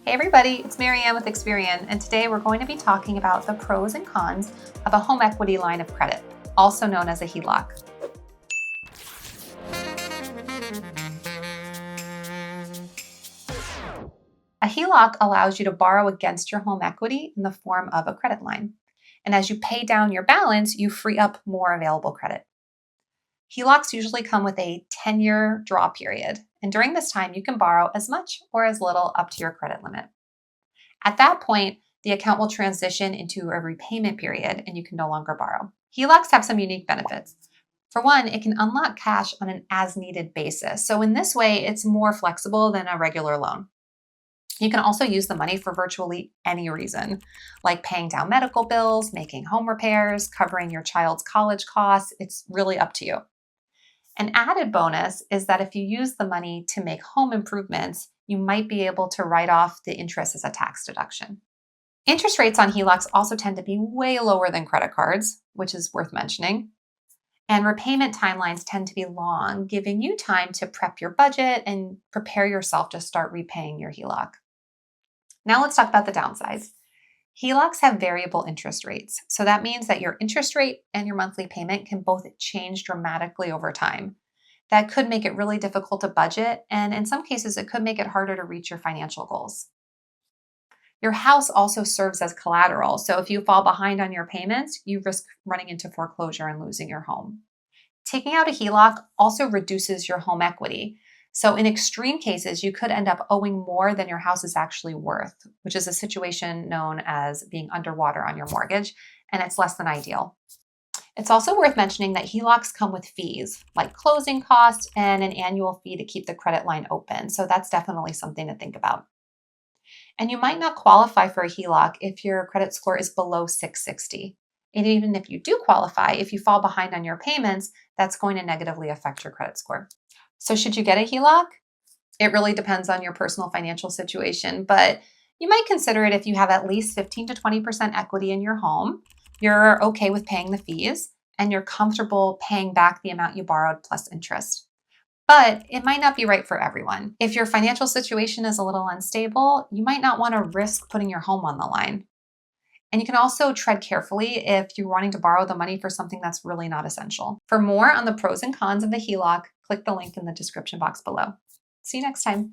Hey everybody, it's Marianne with Experian, and today we're going to be talking about the pros and cons of a home equity line of credit, also known as a HELOC. A HELOC allows you to borrow against your home equity in the form of a credit line. And as you pay down your balance, you free up more available credit. HELOCs usually come with a 10-year draw period, and during this time, you can borrow as much or as little up to your credit limit. At that point, the account will transition into a repayment period and you can no longer borrow. HELOCs have some unique benefits. For one, it can unlock cash on an as-needed basis. So in this way, it's more flexible than a regular loan. You can also use the money for virtually any reason, like paying down medical bills, making home repairs, covering your child's college costs. It's really up to you. An added bonus is that if you use the money to make home improvements, you might be able to write off the interest as a tax deduction. Interest rates on HELOCs also tend to be way lower than credit cards, which is worth mentioning. And repayment timelines tend to be long, giving you time to prep your budget and prepare yourself to start repaying your HELOC. Now let's talk about the downsides. HELOCs have variable interest rates. So that means that your interest rate and your monthly payment can both change dramatically over time. That could make it really difficult to budget, and in some cases, it could make it harder to reach your financial goals. Your house also serves as collateral. So if you fall behind on your payments, you risk running into foreclosure and losing your home. Taking out a HELOC also reduces your home equity. So in extreme cases, you could end up owing more than your house is actually worth, which is a situation known as being underwater on your mortgage, and it's less than ideal. It's also worth mentioning that HELOCs come with fees like closing costs and an annual fee to keep the credit line open. So that's definitely something to think about. And you might not qualify for a HELOC if your credit score is below 660. And even if you do qualify, if you fall behind on your payments, that's going to negatively affect your credit score. So should you get a HELOC? It really depends on your personal financial situation, but you might consider it if you have at least 15 to 20% equity in your home, you're okay with paying the fees, and you're comfortable paying back the amount you borrowed plus interest. But it might not be right for everyone. If your financial situation is a little unstable, you might not want to risk putting your home on the line. And you can also tread carefully if you're wanting to borrow the money for something that's really not essential. For more on the pros and cons of the HELOC, click the link in the description box below. See you next time.